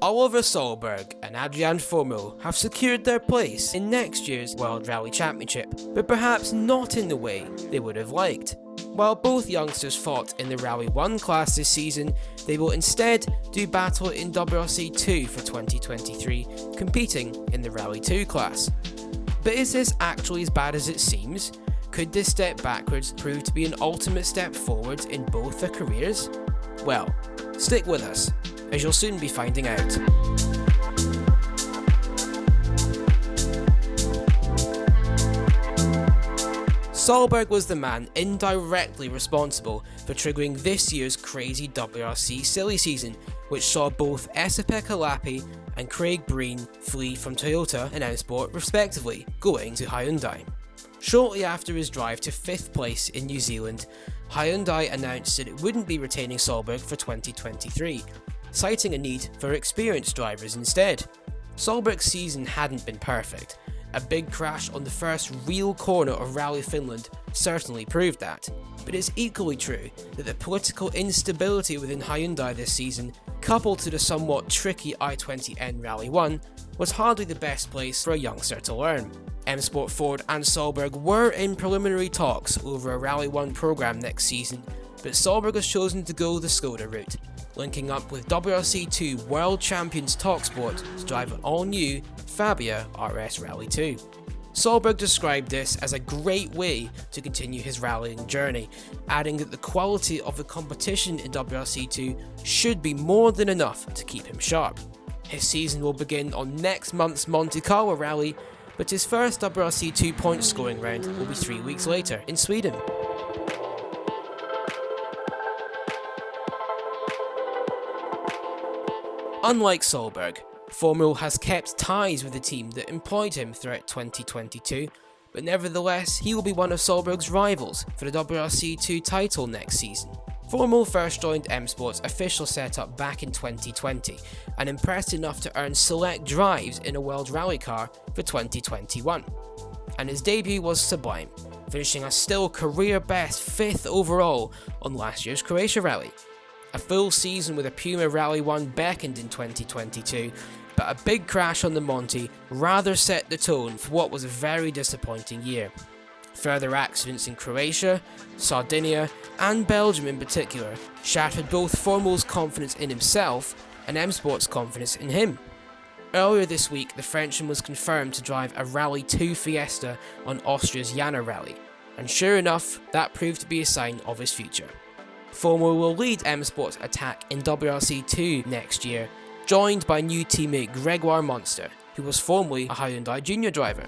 Oliver Solberg and Adrian Fourmaux have secured their place in next year's World Rally Championship, but perhaps not in the way they would have liked. While both youngsters fought in the Rally 1 class this season, they will instead do battle in WRC 2 for 2023, competing in the Rally 2 class. But is this actually as bad as it seems? Could this step backwards prove to be an ultimate step forward in both their careers? Well, stick with us, as you'll soon be finding out. Solberg was the man indirectly responsible for triggering this year's crazy WRC silly season, which saw both Esa-Pekka Lappi and Craig Breen flee from Toyota and M Sport respectively, going to Hyundai. Shortly after his drive to 5th place in New Zealand, Hyundai announced that it wouldn't be retaining Solberg for 2023, citing a need for experienced drivers instead. Solberg's season hadn't been perfect. A big crash on the first real corner of Rally Finland certainly proved that, but it's equally true that the political instability within Hyundai this season, coupled to the somewhat tricky i20N Rally 1, was hardly the best place for a youngster to learn. M Sport Ford and Solberg were in preliminary talks over a Rally 1 program next season, but Solberg has chosen to go the Skoda route, linking up with WRC 2 World Champions TalkSport to drive an all-new Fabia RS Rally 2. Solberg described this as a great way to continue his rallying journey, adding that the quality of the competition in WRC 2 should be more than enough to keep him sharp. His season will begin on next month's Monte Carlo rally, but his first WRC 2 point scoring round will be 3 weeks later in Sweden. Unlike Solberg, Fourmaux has kept ties with the team that employed him throughout 2022, but nevertheless he will be one of Solberg's rivals for the WRC 2 title next season. Fourmaux first joined M Sport's official setup back in 2020 and impressed enough to earn select drives in a World Rally car for 2021. And his debut was sublime, finishing a still career best 5th overall on last year's Croatia Rally. A full season with a Puma Rally 1 beckoned in 2022, but a big crash on the Monte rather set the tone for what was a very disappointing year. Further accidents in Croatia, Sardinia, and Belgium in particular shattered both Fourmaux's confidence in himself and M Sport's confidence in him. Earlier this week, the Frenchman was confirmed to drive a Rally 2 Fiesta on Austria's Jana Rally, and sure enough, that proved to be a sign of his future. Fourmaux will lead M Sport's attack in WRC 2 next year, joined by new teammate Gregoire Monster, who was formerly a Hyundai Junior driver.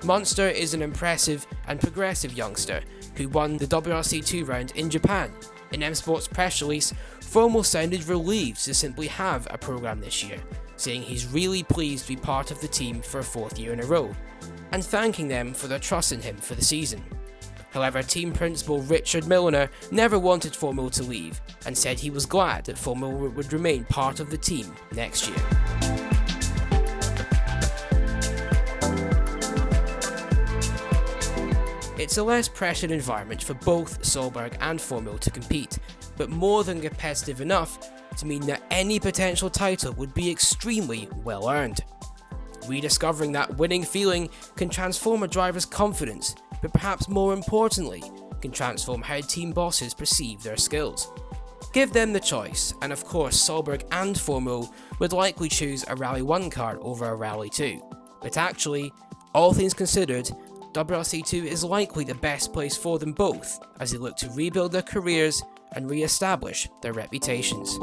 Monster is an impressive and progressive youngster who won the WRC 2 round in Japan. In M Sport's press release, Fourmaux sounded relieved to simply have a program this year, saying he's really pleased to be part of the team for a 4th year in a row, and thanking them for their trust in him for the season. However, team principal Richard Milner never wanted Fourmaux to leave, and said he was glad that Fourmaux would remain part of the team next year. It's a less pressured environment for both Solberg and Fourmaux to compete, but more than competitive enough to mean that any potential title would be extremely well earned. Rediscovering that winning feeling can transform a driver's confidence, but perhaps more importantly, can transform how team bosses perceive their skills. Give them the choice, and of course Solberg and Fourmaux would likely choose a Rally 1 car over a Rally 2, but actually, all things considered, WRC 2 is likely the best place for them both as they look to rebuild their careers and re-establish their reputations.